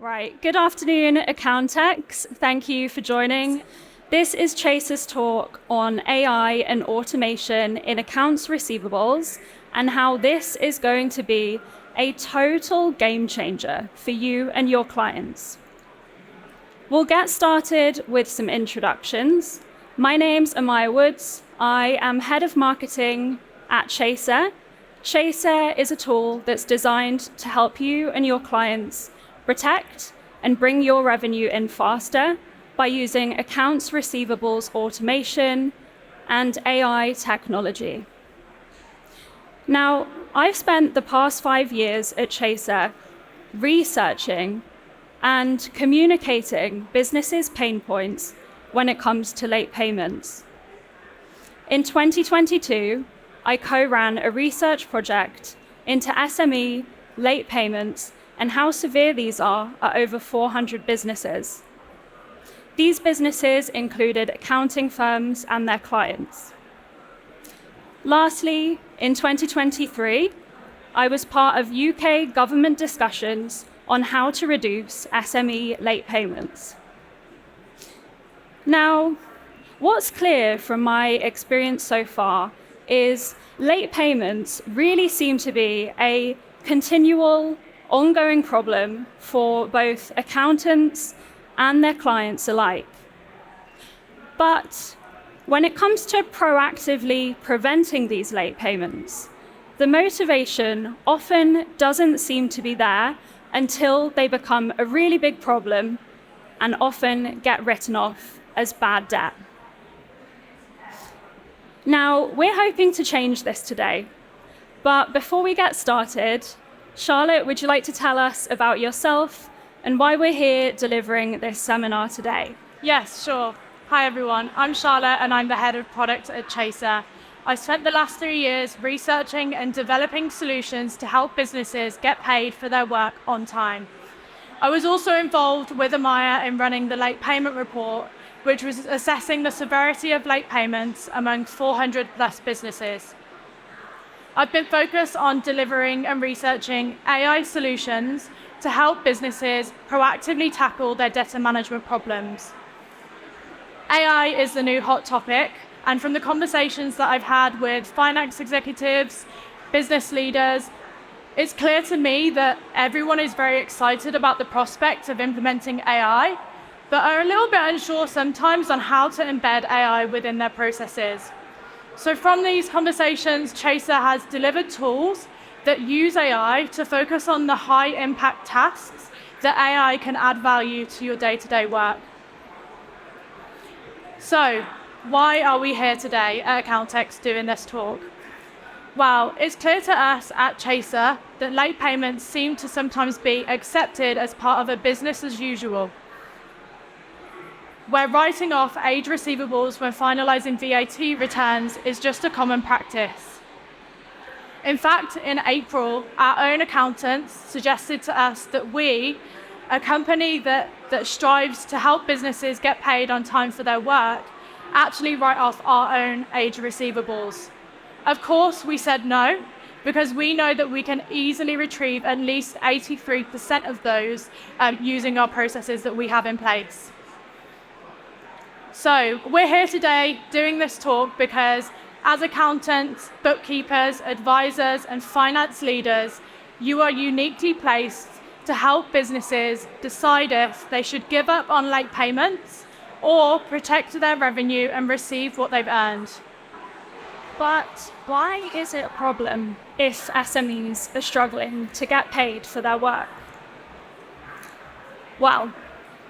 Right, good afternoon, Accountex. Thank you for joining. This is Chaser's talk on AI and automation in accounts receivables and how this is going to be a total game changer for you and your clients. We'll get started with some introductions. My name's Amaya Woods. I am head of marketing at Chaser. Chaser is a tool that's designed to help you and your clients protect and bring your revenue in faster by using accounts receivables automation and AI technology. Now, I've spent the past 5 years at Chaser researching and communicating businesses' pain points when it comes to late payments. In 2022, I co-ran a research project into SME late payments and how severe these are at over 400 businesses. These businesses included accounting firms and their clients. Lastly, in 2023, I was part of UK government discussions on how to reduce SME late payments. Now, what's clear from my experience so far is late payments really seem to be a continual, ongoing problem for both accountants and their clients alike. But when it comes to proactively preventing these late payments, the motivation often doesn't seem to be there until they become a really big problem and often get written off as bad debt. Now, we're hoping to change this today, but before we get started, Charlotte, would you like to tell us about yourself and why we're here delivering this seminar today? Yes, sure. Hi everyone, I'm Charlotte and I'm the head of product at Chaser. I spent the last 3 years researching and developing solutions to help businesses get paid for their work on time. I was also involved with Amaya in running the late payment report, which was assessing the severity of late payments among 400 plus businesses. I've been focused on delivering and researching AI solutions to help businesses proactively tackle their debtor management problems. AI is the new hot topic, and from the conversations that I've had with finance executives, business leaders, it's clear to me that everyone is very excited about the prospect of implementing AI, but are a little bit unsure sometimes on how to embed AI within their processes. So from these conversations, Chaser has delivered tools that use AI to focus on the high-impact tasks that AI can add value to your day-to-day work. So, why are we here today at Accountex doing this talk? Well, it's clear to us at Chaser that late payments seem to sometimes be accepted as part of a business as usual, where writing off aged receivables when finalizing VAT returns is just a common practice. In fact, in April, our own accountants suggested to us that we, a company that strives to help businesses get paid on time for their work, actually write off our own aged receivables. Of course, we said no, because we know that we can easily retrieve at least 83% of those using our processes that we have in place. So we're here today doing this talk because as accountants, bookkeepers, advisors, and finance leaders, you are uniquely placed to help businesses decide if they should give up on late payments or protect their revenue and receive what they've earned. But why is it a problem if SMEs are struggling to get paid for their work? Well,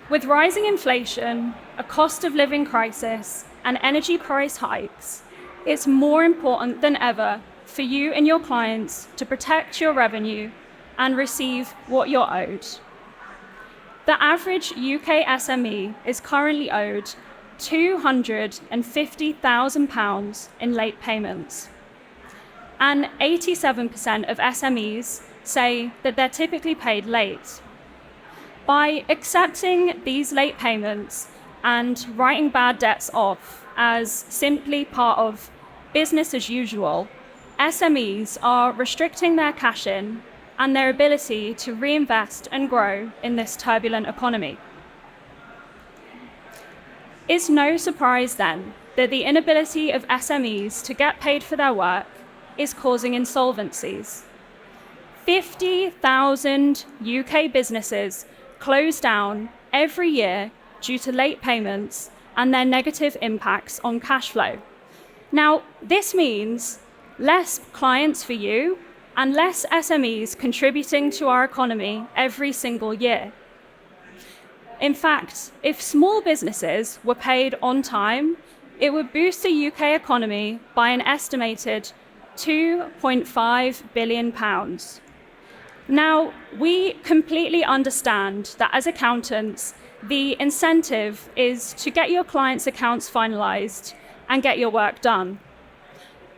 with rising inflation, a cost of living crisis, and energy price hikes, it's more important than ever for you and your clients to protect your revenue and receive what you're owed. The average UK SME is currently owed £250,000 in late payments. And 87% of SMEs say that they're typically paid late. By accepting these late payments and writing bad debts off as simply part of business as usual, SMEs are restricting their cash in and their ability to reinvest and grow in this turbulent economy. It's no surprise then that the inability of SMEs to get paid for their work is causing insolvencies. 50,000 UK businesses close down every year due to late payments and their negative impacts on cash flow. Now, this means less clients for you and less SMEs contributing to our economy every single year. In fact, if small businesses were paid on time, it would boost the UK economy by an estimated £2.5 billion. Now, we completely understand that as accountants, the incentive is to get your clients' accounts finalised and get your work done.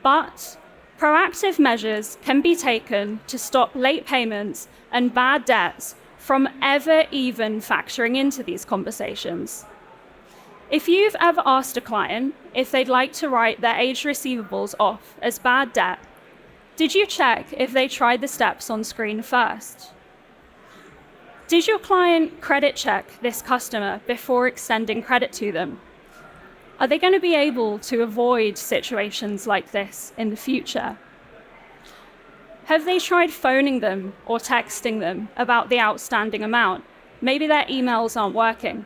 But proactive measures can be taken to stop late payments and bad debts from ever even factoring into these conversations. If you've ever asked a client if they'd like to write their aged receivables off as bad debt, did you check if they tried the steps on screen first? Did your client credit check this customer before extending credit to them? Are they going to be able to avoid situations like this in the future? Have they tried phoning them or texting them about the outstanding amount? Maybe their emails aren't working.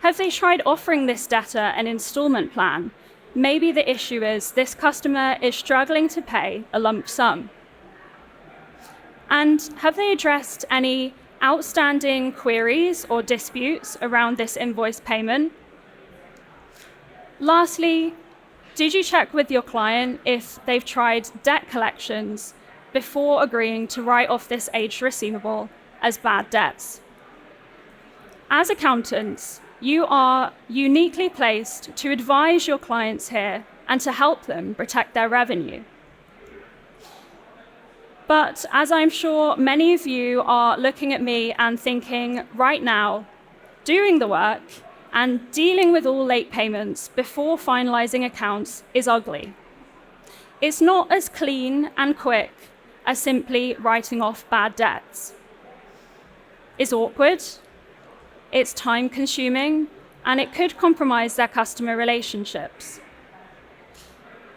Have they tried offering this debtor an installment plan? Maybe the issue is this customer is struggling to pay a lump sum. And have they addressed any outstanding queries or disputes around this invoice payment? Lastly, did you check with your client if they've tried debt collections before agreeing to write off this aged receivable as bad debts? As accountants, you are uniquely placed to advise your clients here and to help them protect their revenue. But as I'm sure many of you are looking at me and thinking right now, doing the work and dealing with all late payments before finalizing accounts is ugly. It's not as clean and quick as simply writing off bad debts. It's awkward, it's time consuming, and it could compromise their customer relationships.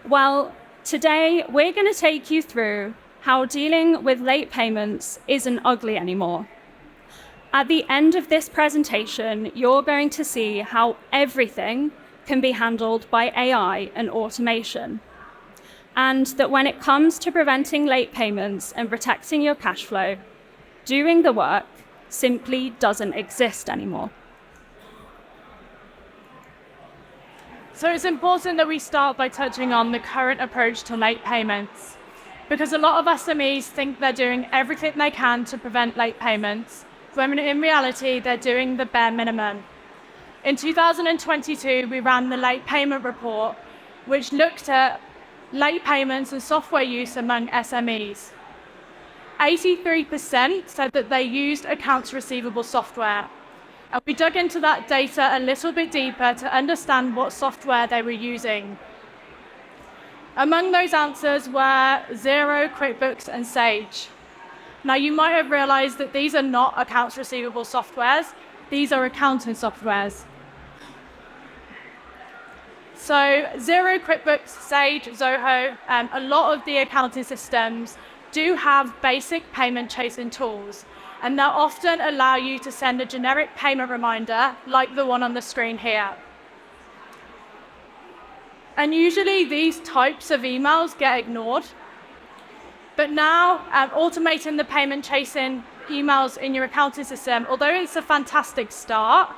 Well, today we're going to take you through how dealing with late payments isn't ugly anymore. At the end of this presentation, you're going to see how everything can be handled by AI and automation. And that when it comes to preventing late payments and protecting your cash flow, doing the work simply doesn't exist anymore. So it's important that we start by touching on the current approach to late payments, because a lot of SMEs think they're doing everything they can to prevent late payments, when in reality they're doing the bare minimum. In 2022, we ran the Late Payment Report, which looked at late payments and software use among SMEs. 83% said that they used accounts receivable software. And we dug into that data a little bit deeper to understand what software they were using. Among those answers were Xero, QuickBooks, and Sage. Now, you might have realized that these are not accounts receivable softwares, these are accounting softwares. So Xero, QuickBooks, Sage, Zoho, a lot of the accounting systems do have basic payment chasing tools, and they'll often allow you to send a generic payment reminder like the one on the screen here. And usually these types of emails get ignored. But now, automating the payment chasing emails in your accounting system, although it's a fantastic start,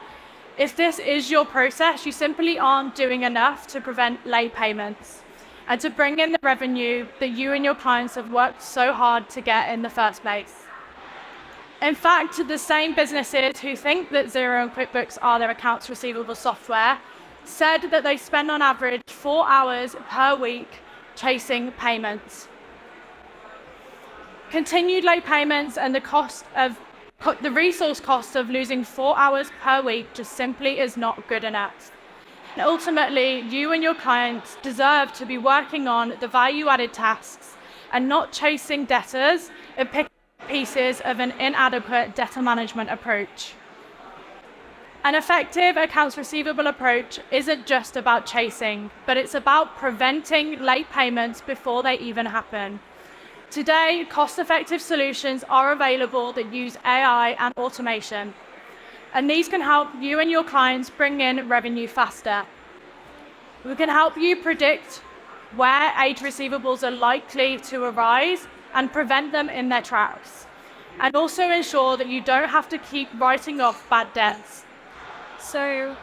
if this is your process, you simply aren't doing enough to prevent late payments and to bring in the revenue that you and your clients have worked so hard to get in the first place. In fact, the same businesses who think that Xero and QuickBooks are their accounts receivable software said that they spend on average 4 hours per week chasing payments. Continued late payments and the resource cost of losing 4 hours per week just simply is not good enough. And ultimately, you and your clients deserve to be working on the value-added tasks and not chasing debtors and picking pieces of an inadequate debtor management approach. An effective accounts receivable approach isn't just about chasing, but it's about preventing late payments before they even happen. Today, cost-effective solutions are available that use AI and automation, and these can help you and your clients bring in revenue faster. We can help you predict where aged receivables are likely to arise and prevent them in their tracks, and also ensure that you don't have to keep writing off bad debts. So,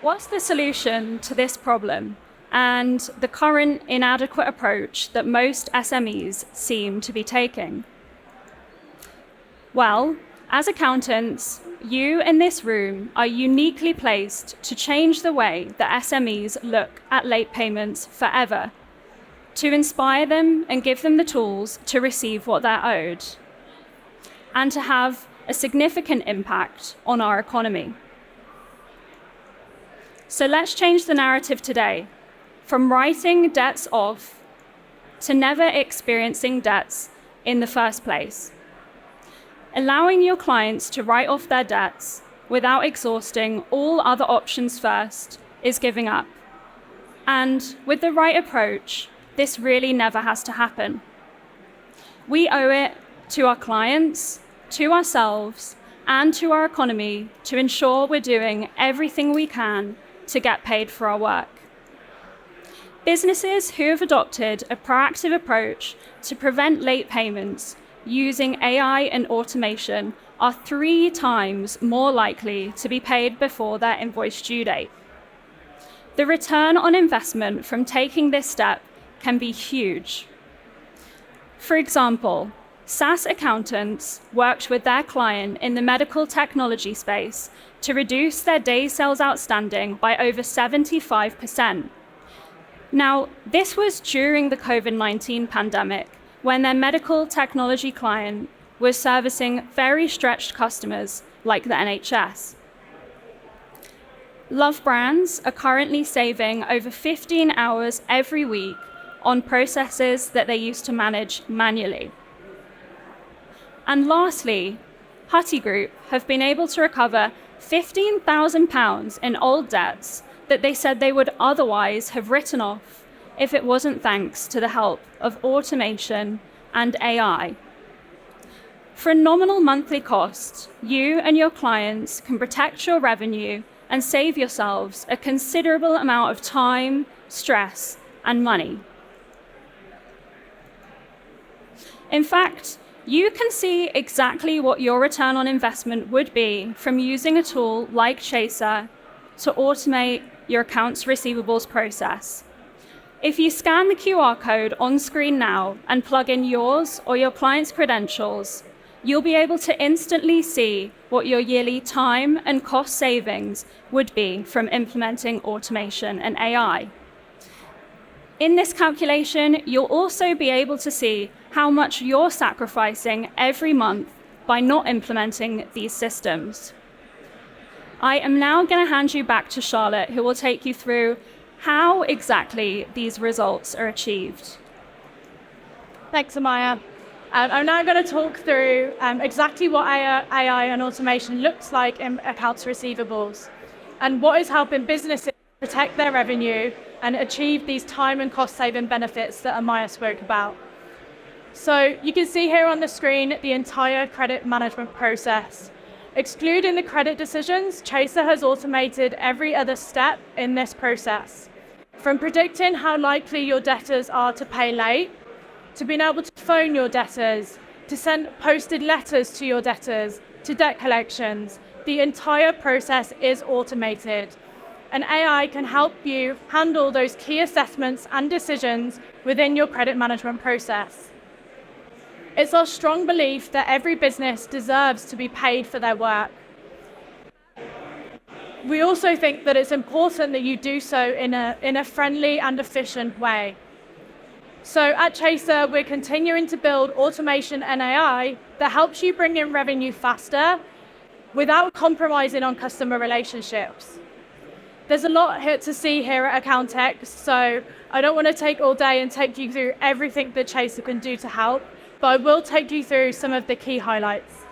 what's the solution to this problem and the current inadequate approach that most SMEs seem to be taking? Well, as accountants, you in this room are uniquely placed to change the way that SMEs look at late payments forever, to inspire them and give them the tools to receive what they're owed, and to have a significant impact on our economy. So let's change the narrative today, from writing debts off to never experiencing debts in the first place. Allowing your clients to write off their debts without exhausting all other options first is giving up. And with the right approach, this really never has to happen. We owe it to our clients, to ourselves, and to our economy to ensure we're doing everything we can to get paid for our work. Businesses who have adopted a proactive approach to prevent late payments using AI and automation are 3 times more likely to be paid before their invoice due date. The return on investment from taking this step can be huge. For example, SaaS accountants worked with their client in the medical technology space to reduce their days sales outstanding by over 75%. Now, this was during the COVID-19 pandemic, when their medical technology client was servicing very stretched customers like the NHS. Love brands are currently saving over 15 hours every week on processes that they used to manage manually. And lastly, Hutty Group have been able to recover £15,000 in old debts that they said they would otherwise have written off if it wasn't thanks to the help of automation and AI. For a nominal monthly cost, you and your clients can protect your revenue and save yourselves a considerable amount of time, stress, and money. In fact, you can see exactly what your return on investment would be from using a tool like Chaser to automate your accounts receivables process. If you scan the QR code on screen now and plug in yours or your client's credentials, you'll be able to instantly see what your yearly time and cost savings would be from implementing automation and AI. In this calculation, you'll also be able to see how much you're sacrificing every month by not implementing these systems. I am now going to hand you back to Charlotte, who will take you through how exactly these results are achieved. Thanks, Amaya. I'm now going to talk through exactly what AI and automation looks like in accounts receivables and what is helping businesses protect their revenue and achieve these time and cost saving benefits that Amaya spoke about. So you can see here on the screen the entire credit management process. Excluding the credit decisions, Chaser has automated every other step in this process, from predicting how likely your debtors are to pay late, to being able to phone your debtors, to send posted letters to your debtors, to debt collections. The entire process is automated, and AI can help you handle those key assessments and decisions within your credit management process. It's our strong belief that every business deserves to be paid for their work. We also think that it's important that you do so in a friendly and efficient way. So at Chaser, we're continuing to build automation and AI that helps you bring in revenue faster without compromising on customer relationships. There's a lot here to see here at Accountex, so I don't want to take all day and take you through everything that Chaser can do to help, but I will take you through some of the key highlights.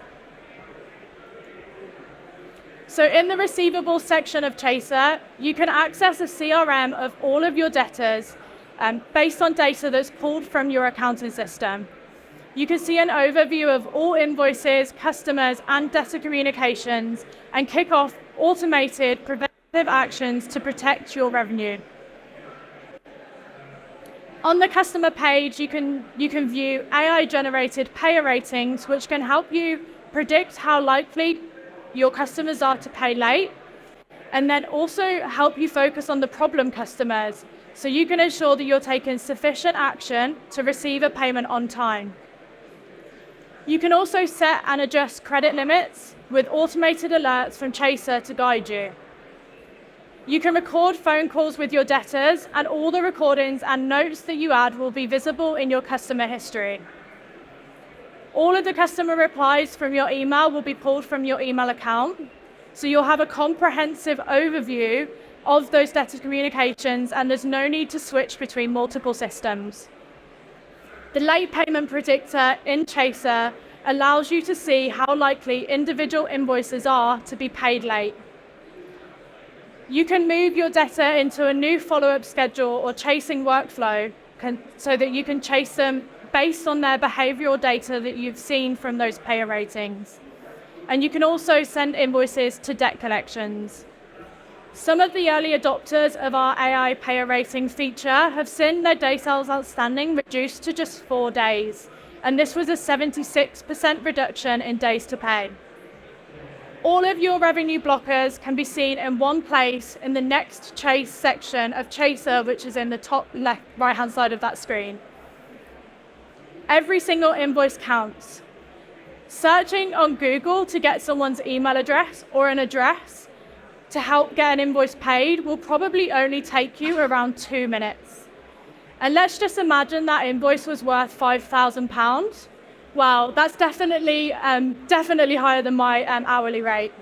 So in the receivables section of Chaser, you can access a CRM of all of your debtors based on data that's pulled from your accounting system. You can see an overview of all invoices, customers, and debtor communications, and kick off automated preventative actions to protect your revenue. On the customer page, you can view AI-generated payer ratings, which can help you predict how likely your customers are to pay late, and then also help you focus on the problem customers, so you can ensure that you're taking sufficient action to receive a payment on time. You can also set and adjust credit limits with automated alerts from Chaser to guide you. You can record phone calls with your debtors, and all the recordings and notes that you add will be visible in your customer history. All of the customer replies from your email will be pulled from your email account, so you'll have a comprehensive overview of those debtor communications, and there's no need to switch between multiple systems. The late payment predictor in Chaser allows you to see how likely individual invoices are to be paid late. You can move your debtor into a new follow-up schedule or chasing workflow so that you can chase them based on their behavioral data that you've seen from those payer ratings. And you can also send invoices to debt collections. Some of the early adopters of our AI payer rating feature have seen their day sales outstanding reduced to just 4 days, and this was a 76% reduction in days to pay. All of your revenue blockers can be seen in one place in the next Chase section of Chaser, which is in the top left right-hand side of that screen. Every single invoice counts. Searching on Google to get someone's email address or an address to help get an invoice paid will probably only take you around 2 minutes. And let's just imagine that invoice was worth £5,000. Well, that's definitely higher than my hourly rate.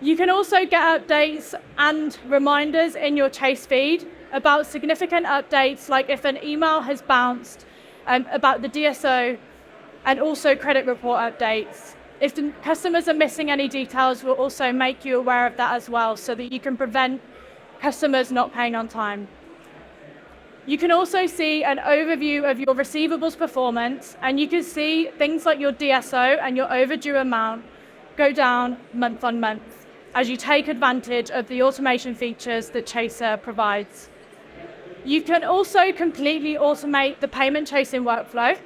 You can also get updates and reminders in your Chase feed about significant updates, like if an email has bounced, about the DSO, and also credit report updates. If the customers are missing any details, we'll also make you aware of that as well, so that you can prevent customers not paying on time. You can also see an overview of your receivables performance, and you can see things like your DSO and your overdue amount go down month on month as you take advantage of the automation features that Chaser provides. You can also completely automate the payment chasing workflow.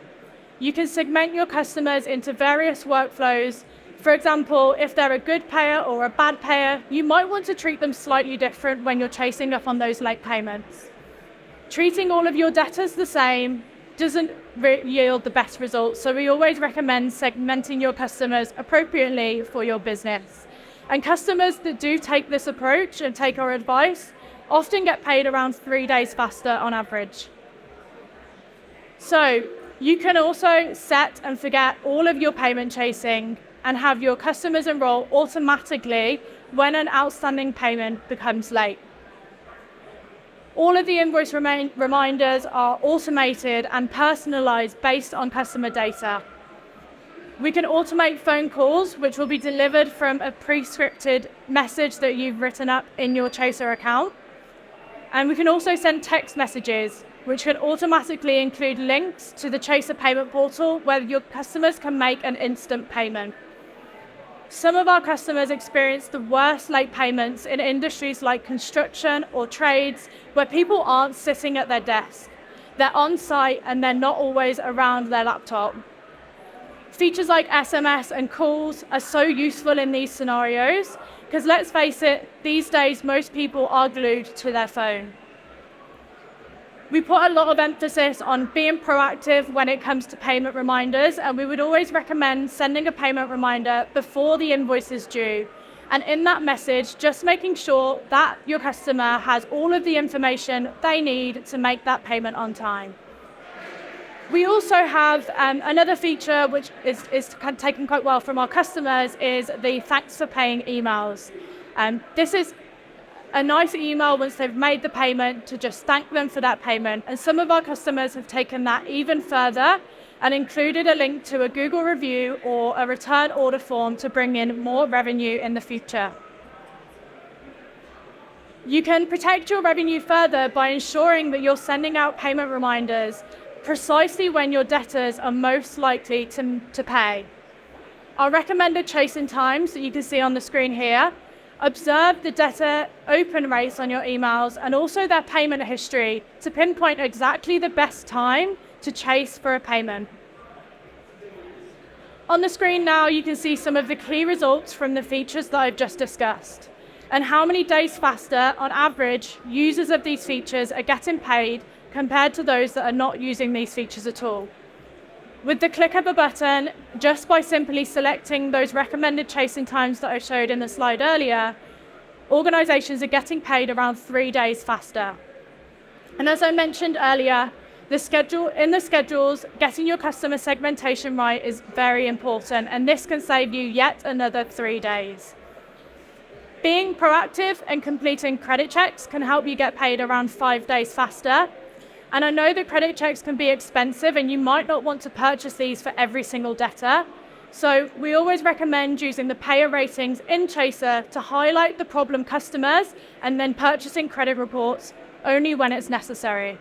You can segment your customers into various workflows. For example, if they're a good payer or a bad payer, you might want to treat them slightly different when you're chasing up on those late payments. Treating all of your debtors the same doesn't yield the best results, so we always recommend segmenting your customers appropriately for your business. And customers that do take this approach and take our advice often get paid around 3 days faster on average. So you can also set and forget all of your payment chasing and have your customers enroll automatically when an outstanding payment becomes late. All of the invoice reminders are automated and personalized based on customer data. We can automate phone calls, which will be delivered from a pre-scripted message that you've written up in your Chaser account. And we can also send text messages, which can automatically include links to the Chaser payment portal where your customers can make an instant payment. Some of our customers experience the worst late payments in industries like construction or trades, where people aren't sitting at their desk. They're on site and they're not always around their laptop. Features like SMS and calls are so useful in these scenarios, because let's face it, these days most people are glued to their phone. We put a lot of emphasis on being proactive when it comes to payment reminders, and we would always recommend sending a payment reminder before the invoice is due. And in that message, just making sure that your customer has all of the information they need to make that payment on time. We also have another feature which is taken quite well from our customers, is the thanks for paying emails. This is a nice email once they've made the payment to just thank them for that payment. And some of our customers have taken that even further and included a link to a Google review or a return order form to bring in more revenue in the future. You can protect your revenue further by ensuring that you're sending out payment reminders precisely when your debtors are most likely to pay. Our recommended chasing times that you can see on the screen here. Observe the debtor open rates on your emails and also their payment history to pinpoint exactly the best time to chase for a payment. On the screen now, you can see some of the key results from the features that I've just discussed and how many days faster, on average, users of these features are getting paid compared to those that are not using these features at all. With the click of a button, just by simply selecting those recommended chasing times that I showed in the slide earlier, organizations are getting paid around 3 days faster. And as I mentioned earlier, in the schedules, getting your customer segmentation right is very important, and this can save you yet another 3 days. Being proactive and completing credit checks can help you get paid around 5 days faster. And I know that credit checks can be expensive and you might not want to purchase these for every single debtor. So we always recommend using the payer ratings in Chaser to highlight the problem customers and then purchasing credit reports only when it's necessary.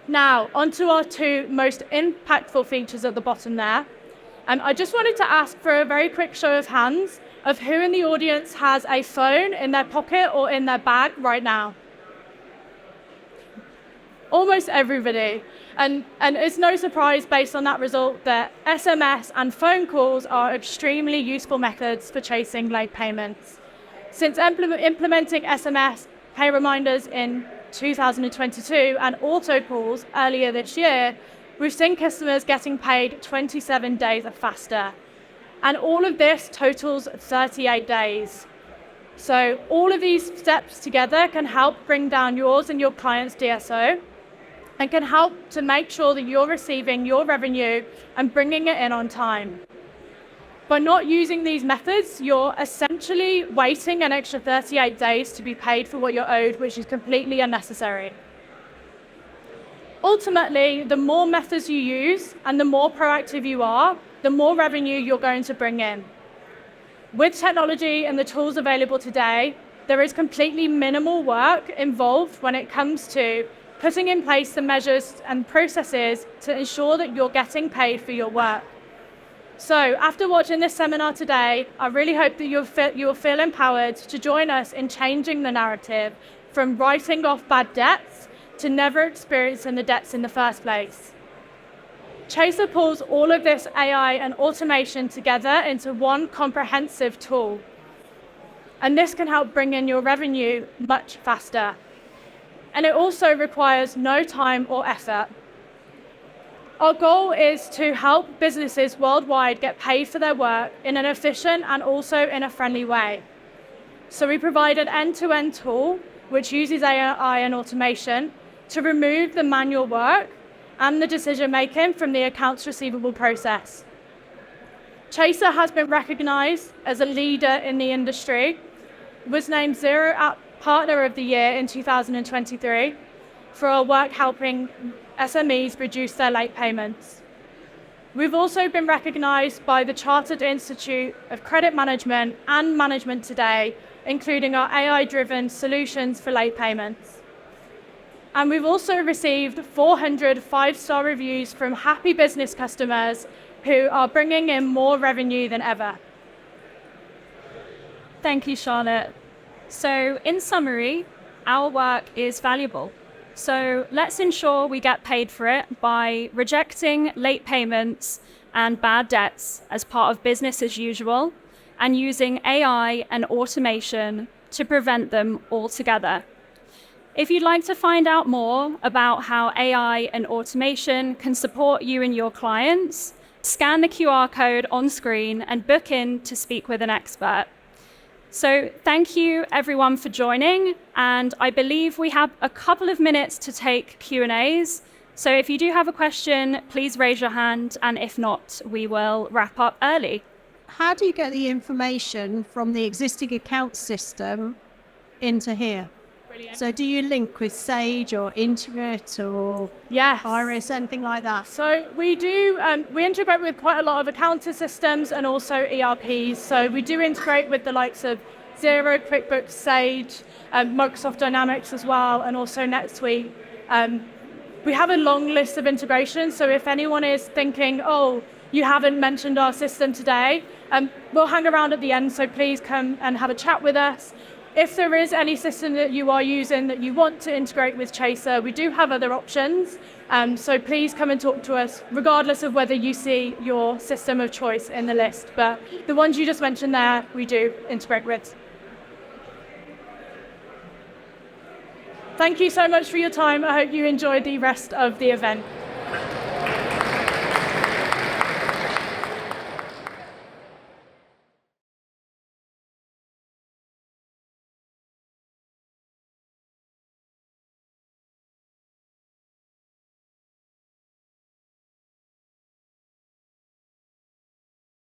Now, onto our two most impactful features at the bottom there. I just wanted to ask for a very quick show of hands of who in the audience has a phone in their pocket or in their bag right now. Almost everybody. And it's no surprise based on that result that SMS and phone calls are extremely useful methods for chasing late payments. Since implementing SMS pay reminders in 2022 and auto calls earlier this year, we've seen customers getting paid 27 days faster. And all of this totals 38 days. So all of these steps together can help bring down yours and your client's DSO and can help to make sure that you're receiving your revenue and bringing it in on time. By not using these methods, you're essentially waiting an extra 38 days to be paid for what you're owed, which is completely unnecessary. Ultimately, the more methods you use and the more proactive you are, the more revenue you're going to bring in. With technology and the tools available today, there is completely minimal work involved when it comes to putting in place the measures and processes to ensure that you're getting paid for your work. So after watching this seminar today, I really hope that you will feel empowered to join us in changing the narrative from writing off bad debts to never experiencing the debts in the first place. Chaser pulls all of this AI and automation together into one comprehensive tool. And this can help bring in your revenue much faster. And it also requires no time or effort. Our goal is to help businesses worldwide get paid for their work in an efficient and also in a friendly way. So we provide an end-to-end tool which uses AI and automation to remove the manual work and the decision-making from the accounts receivable process. Chaser has been recognized as a leader in the industry, was named Zero App Partner of the Year in 2023 for our work helping SMEs reduce their late payments. We've also been recognized by the Chartered Institute of Credit Management and Management Today, including our AI-driven solutions for late payments. And we've also received 400 five-star reviews from happy business customers who are bringing in more revenue than ever. Thank you, Charlotte. So in summary, our work is valuable. So let's ensure we get paid for it by rejecting late payments and bad debts as part of business as usual and using AI and automation to prevent them altogether. If you'd like to find out more about how AI and automation can support you and your clients, scan the QR code on screen and book in to speak with an expert. So thank you everyone for joining, and I believe we have a couple of minutes to take Q&As. So if you do have a question, please raise your hand, and if not, we will wrap up early. How do you get the information from the existing account system into here. Brilliant. So do you link with Sage or Intuit or Yes. Iris, anything like that? So we do, we integrate with quite a lot of accounting systems and also ERPs. So we do integrate with the likes of Xero, QuickBooks, Sage, Microsoft Dynamics as well, and also NetSuite. We have a long list of integrations. So if anyone is thinking, oh, you haven't mentioned our system today, we'll hang around at the end. So please come and have a chat with us. If there is any system that you are using that you want to integrate with Chaser, we do have other options. So please come and talk to us, regardless of whether you see your system of choice in the list. But the ones you just mentioned there, we do integrate with. Thank you so much for your time. I hope you enjoyed the rest of the event.